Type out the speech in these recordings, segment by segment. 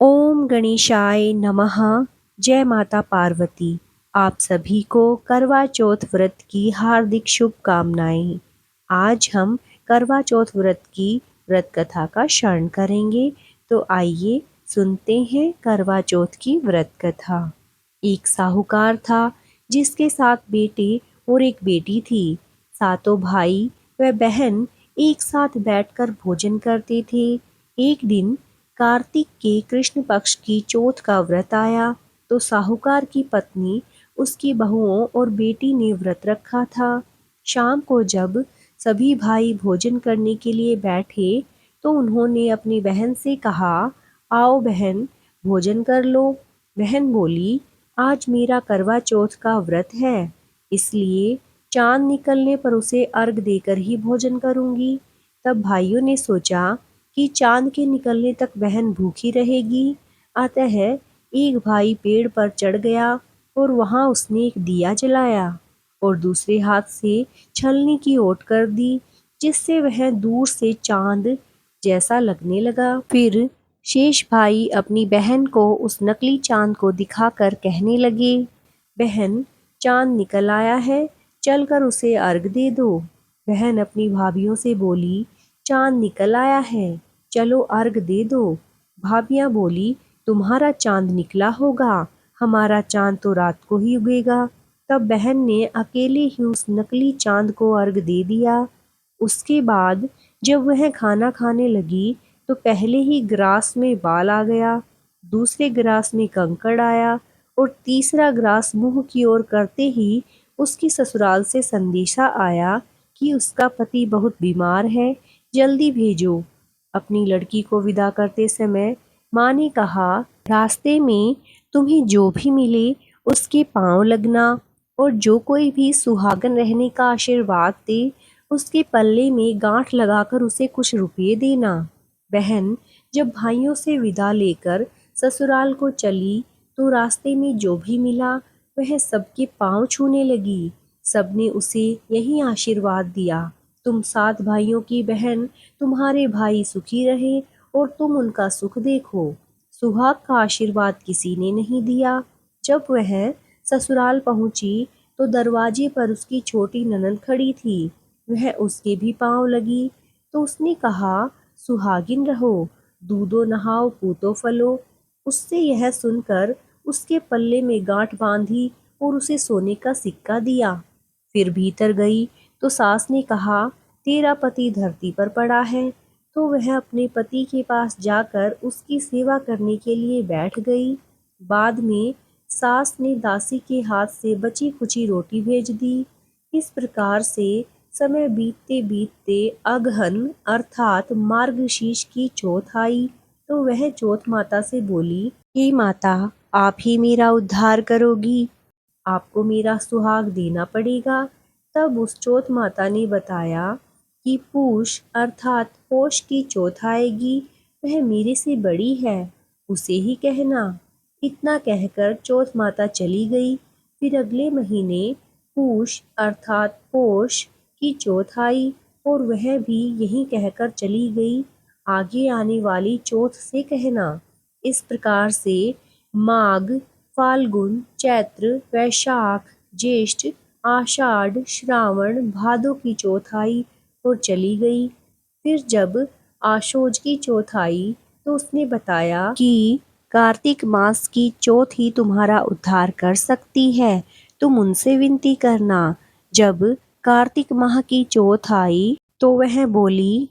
ओम गणेशाय नमः। जय माता पार्वती। आप सभी को करवा चौथ व्रत की हार्दिक शुभकामनाएं। आज हम करवा चौथ व्रत की व्रत कथा का श्रवण करेंगे। तो आइए सुनते हैं करवा चौथ की व्रत कथा। एक साहूकार था जिसके 7 बेटे और एक बेटी थी। सातों भाई व बहन एक साथ बैठकर भोजन करते थे। एक दिन कार्तिक के कृष्ण पक्ष की चौथ का व्रत आया तो साहूकार की पत्नी, उसकी बहुओं और बेटी ने व्रत रखा था। शाम को जब सभी भाई भोजन करने के लिए बैठे तो उन्होंने अपनी बहन से कहा, आओ बहन, भोजन कर लो। बहन बोली, आज मेरा करवा चौथ का व्रत है, इसलिए चांद निकलने पर उसे अर्घ देकर ही भोजन करूंगी। तब भाइयों ने सोचा कि चांद के निकलने तक बहन भूखी रहेगी। अतः एक भाई पेड़ पर चढ़ गया और वहां उसने एक दिया जलाया और दूसरे हाथ से छलनी की ओट कर दी, जिससे वह दूर से चांद जैसा लगने लगा। फिर शेष भाई अपनी बहन को उस नकली चांद को दिखाकर कहने लगे, बहन, चांद निकल आया है, चलकर उसे अर्घ दे दो। बहन अपनी भाभीियों से बोली, चांद निकल आया है, चलो अर्घ दे दो। भाभियां बोली, तुम्हारा चांद निकला होगा, हमारा चांद तो रात को ही उगेगा। तब बहन ने अकेले ही उस नकली चांद को अर्घ दे दिया। उसके बाद जब वह खाना खाने लगी तो पहले ही ग्रास में बाल आ गया, दूसरे ग्रास में कंकड़ आया और तीसरा ग्रास मुंह की ओर करते ही उसकी ससुराल से संदेशा आया कि उसका पति बहुत बीमार है, जल्दी भेजो। अपनी लड़की को विदा करते समय माँ ने कहा, रास्ते में तुम्हें जो भी मिले उसके पांव लगना और जो कोई भी सुहागन रहने का आशीर्वाद दे उसके पल्ले में गांठ लगाकर उसे कुछ रुपये देना। बहन जब भाइयों से विदा लेकर ससुराल को चली तो रास्ते में जो भी मिला वह सबके पांव छूने लगी। सबने उसे यही आशीर्वाद दिया, तुम 7 भाइयों की बहन, तुम्हारे भाई सुखी रहे और तुम उनका सुख देखो। सुहाग का आशीर्वाद किसी ने नहीं दिया। जब वह ससुराल पहुंची तो दरवाजे पर उसकी छोटी ननद खड़ी थी। वह उसके भी पांव लगी तो उसने कहा, सुहागिन रहो, दूधो नहाओ, पूतो फलो। उससे यह सुनकर उसके पल्ले में गांठ बांधी और उसे सोने का सिक्का दिया। फिर भीतर गई तो सास ने कहा, तेरा पति धरती पर पड़ा है। तो वह अपने पति के पास जाकर उसकी सेवा करने के लिए बैठ गई। बाद में सास ने दासी के हाथ से बची खुची रोटी भेज दी। इस प्रकार से समय बीतते बीतते अगहन अर्थात मार्गशीर्ष की चौथ आई तो वह चौथ माता से बोली, हे माता, आप ही मेरा उद्धार करोगी, आपको मेरा सुहाग देना पड़ेगा। तब उस चौथ माता ने बताया कि पूष अर्थात पोष की चौथ आएगी, वह मेरे से बड़ी है, उसे ही कहना। इतना कहकर चौथ माता चली गई। फिर अगले महीने पूष अर्थात पोष की चौथ आई और वह भी यही कहकर चली गई, आगे आने वाली चौथ से कहना। इस प्रकार से माघ, फाल्गुन, चैत्र, वैशाख, ज्येष्ठ, आषाढ़, श्रावण, भादो की चौथ आई और चली गई। फिर जब आशोज की चौथ आई तो उसने बताया कि कार्तिक मास की चौथ ही तुम्हारा उद्धार कर सकती है, तुम उनसे विनती करना। जब कार्तिक माह की चौथ आई तो वह बोली,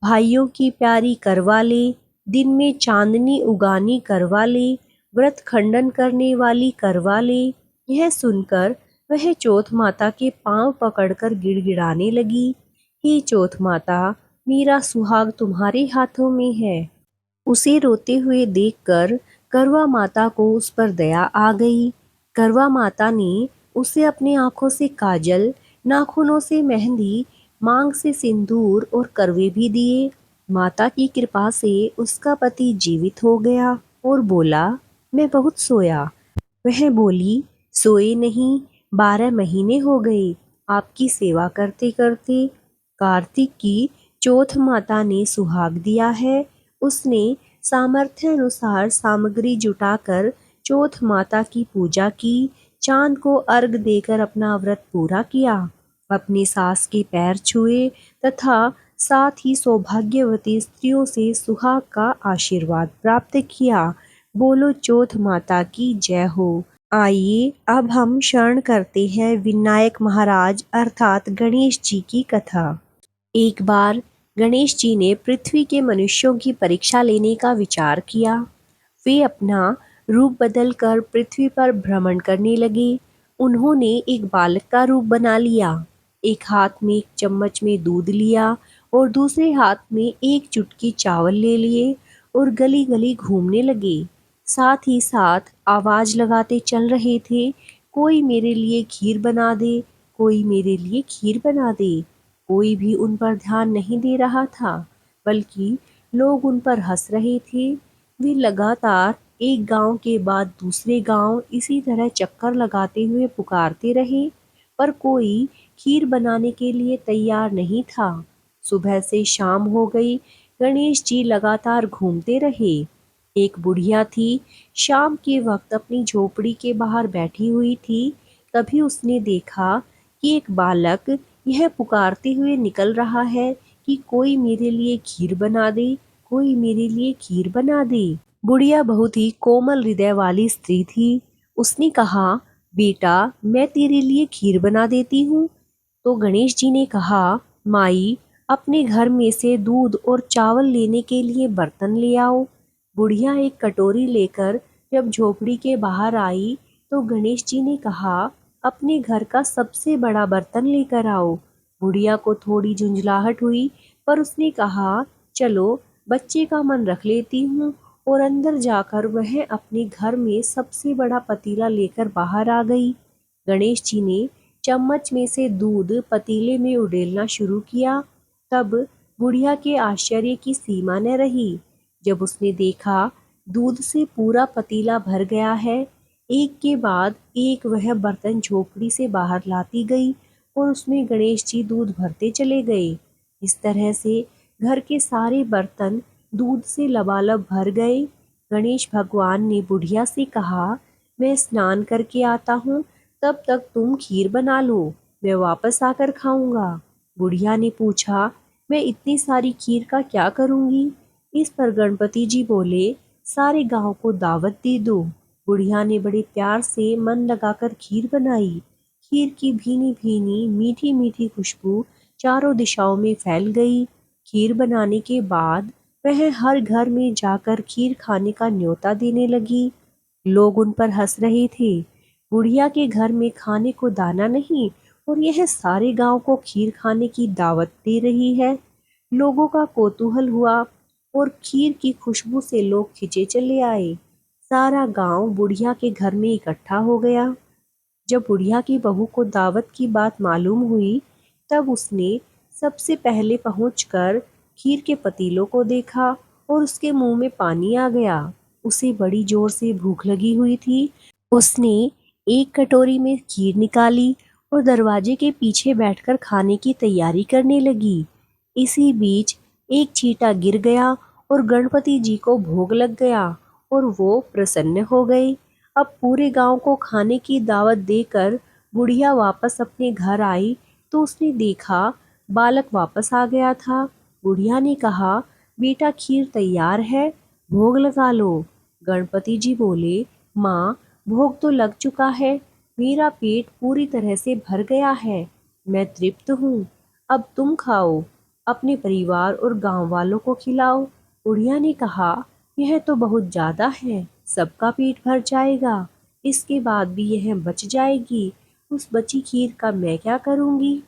भाइयों की प्यारी करवा ले, दिन में चांदनी उगानी करवा ले, व्रत खंडन करने वाली करवा ले। यह सुनकर वह चौथ माता के पांव पकड़कर गिड़गिड़ाने लगी, हे चौथ माता, मेरा सुहाग तुम्हारे हाथों में है। उसे रोते हुए देखकर करवा माता को उस पर दया आ गई। करवा माता ने उसे अपनी आंखों से काजल, नाखूनों से मेहंदी, मांग से सिंदूर और करवे भी दिए। माता की कृपा से उसका पति जीवित हो गया और बोला, मैं बहुत सोया। वह बोली, सोए नहीं, 12 महीने हो गए आपकी सेवा करते करते। कार्तिक की चौथ माता ने सुहाग दिया है, उसने सामर्थ्य अनुसार सामग्री जुटाकर चौथ माता की पूजा की, चांद को अर्घ देकर अपना व्रत पूरा किया, अपनी सास के पैर छुए तथा साथ ही सौभाग्यवती स्त्रियों से सुहाग का आशीर्वाद प्राप्त किया। बोलो चौथ माता की जय हो। आइए अब हम शरण करते हैं विनायक महाराज अर्थात गणेश जी की कथा। एक बार गणेश जी ने पृथ्वी के मनुष्यों की परीक्षा लेने का विचार किया। वे अपना रूप बदलकर पृथ्वी पर भ्रमण करने लगे। उन्होंने एक बालक का रूप बना लिया। एक हाथ में एक चम्मच में दूध लिया और दूसरे हाथ में एक चुटकी चावल ले लिए और गली गली घूमने लगे। साथ ही साथ आवाज लगाते चल रहे थे, कोई मेरे लिए खीर बना दे, कोई मेरे लिए खीर बना दे। कोई भी उन पर ध्यान नहीं दे रहा था, बल्कि लोग उन पर हंस रहे थे। वे लगातार एक गांव के बाद दूसरे गांव इसी तरह चक्कर लगाते हुए पुकारते रहे, पर कोई खीर बनाने के लिए तैयार नहीं था। सुबह से शाम हो गई, गणेश जी लगातार घूमते रहे। एक बुढ़िया थी, शाम के वक्त अपनी झोपड़ी के बाहर बैठी हुई थी। तभी उसने देखा कि एक बालक यह पुकारते हुए निकल रहा है कि कोई मेरे लिए खीर बना दे, कोई मेरे लिए खीर बना दे। बुढ़िया बहुत ही कोमल हृदय वाली स्त्री थी। उसने कहा, बेटा मैं तेरे लिए खीर बना देती हूँ। तो गणेश जी ने कहा, माई अपने घर में से दूध और चावल लेने के लिए बर्तन ले आओ। बुढ़िया एक कटोरी लेकर जब झोपड़ी के बाहर आई तो गणेश जी ने कहा, अपने घर का सबसे बड़ा बर्तन लेकर आओ। बुढ़िया को थोड़ी झुंझलाहट हुई, पर उसने कहा, चलो बच्चे का मन रख लेती हूँ, और अंदर जाकर वह अपने घर में सबसे बड़ा पतीला लेकर बाहर आ गई। गणेश जी ने चम्मच में से दूध पतीले में उड़ेलना शुरू किया। तब बुढ़िया के आश्चर्य की सीमा न रही जब उसने देखा दूध से पूरा पतीला भर गया है। एक के बाद एक वह बर्तन झोपड़ी से बाहर लाती गई और उसमें गणेश जी दूध भरते चले गए। इस तरह से घर के सारे बर्तन दूध से लबालब भर गए। गणेश भगवान ने बुढ़िया से कहा, मैं स्नान करके आता हूँ, तब तक तुम खीर बना लो, मैं वापस आकर खाऊंगा। बुढ़िया ने पूछा, मैं इतनी सारी खीर का क्या करूंगी? इस पर गणपति जी बोले, सारे गांव को दावत दे दो। बुढ़िया ने बड़े प्यार से मन लगाकर खीर बनाई। खीर की भीनी भीनी मीठी मीठी खुशबू चारों दिशाओं में फैल गई। खीर बनाने के बाद वह हर घर में जाकर खीर खाने का न्योता देने लगी। लोग उन पर हंस रहे थे। बुढ़िया के घर में खाने को दाना नहीं और यह सारे गांव को खीर खाने की दावत दे रही है। लोगों का कौतूहल हुआ और खीर की खुशबू से लोग खिंचे चले आए। सारा गांव बुढ़िया के घर में इकट्ठा हो गया। जब बुढ़िया की बहू को दावत की बात मालूम हुई, तब उसने सबसे पहले पहुंचकर खीर के पतीलों को देखा और उसके मुंह में पानी आ गया। उसे बड़ी जोर से भूख लगी हुई थी। उसने एक कटोरी में खीर निकाली और दरवाजे के पीछे बैठकर खाने की तैयारी करने लगी। इसी बीच एक चींटा गिर गया और गणपति जी को भोग लग गया और वो प्रसन्न हो गए। अब पूरे गांव को खाने की दावत देकर बुढ़िया वापस अपने घर आई तो उसने देखा बालक वापस आ गया था। बुढ़िया ने कहा, बेटा खीर तैयार है, भोग लगा लो। गणपति जी बोले, माँ भोग तो लग चुका है, मेरा पेट पूरी तरह से भर गया है, मैं तृप्त हूँ। अब तुम खाओ, अपने परिवार और गांव वालों को खिलाओ। बुढ़िया ने कहा, यह तो बहुत ज्यादा है, सबका पेट भर जाएगा, इसके बाद भी यह बच जाएगी, उस बची खीर का मैं क्या करूँगी?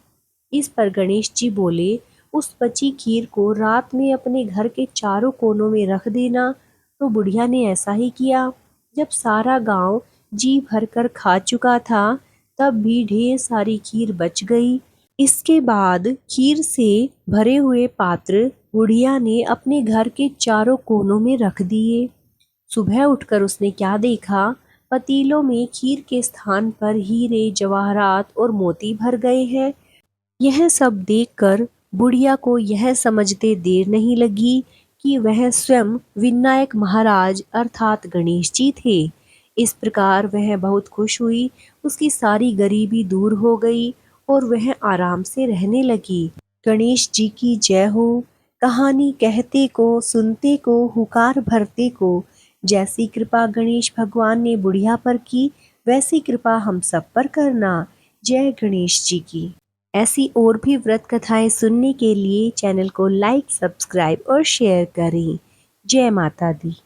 इस पर गणेश जी बोले, उस बची खीर को रात में अपने घर के चारों कोनों में रख देना। तो बुढ़िया ने ऐसा ही किया। जब सारा गांव जी भरकर खा चुका था, तब भी ढेर सारी खीर बच गई। इसके बाद खीर से भरे हुए पात्र बुढ़िया ने अपने घर के चारों कोनों में रख दिए। सुबह उठकर उसने क्या देखा, पतीलों में खीर के स्थान पर हीरे जवाहरात और मोती भर गए हैं। यह सब देखकर बुढ़िया को यह समझते देर नहीं लगी कि वह स्वयं विनायक महाराज अर्थात गणेश जी थे। इस प्रकार वह बहुत खुश हुई, उसकी सारी गरीबी दूर हो गई और वह आराम से रहने लगी। गणेश जी की जय हो। कहानी कहते को, सुनते को, हुकार भरते को। जैसी कृपा गणेश भगवान ने बुढ़िया पर की, वैसी कृपा हम सब पर करना। जय गणेश जी की। ऐसी और भी व्रत कथाएं सुनने के लिए चैनल को लाइक, सब्सक्राइब और शेयर करें। जय माता दी।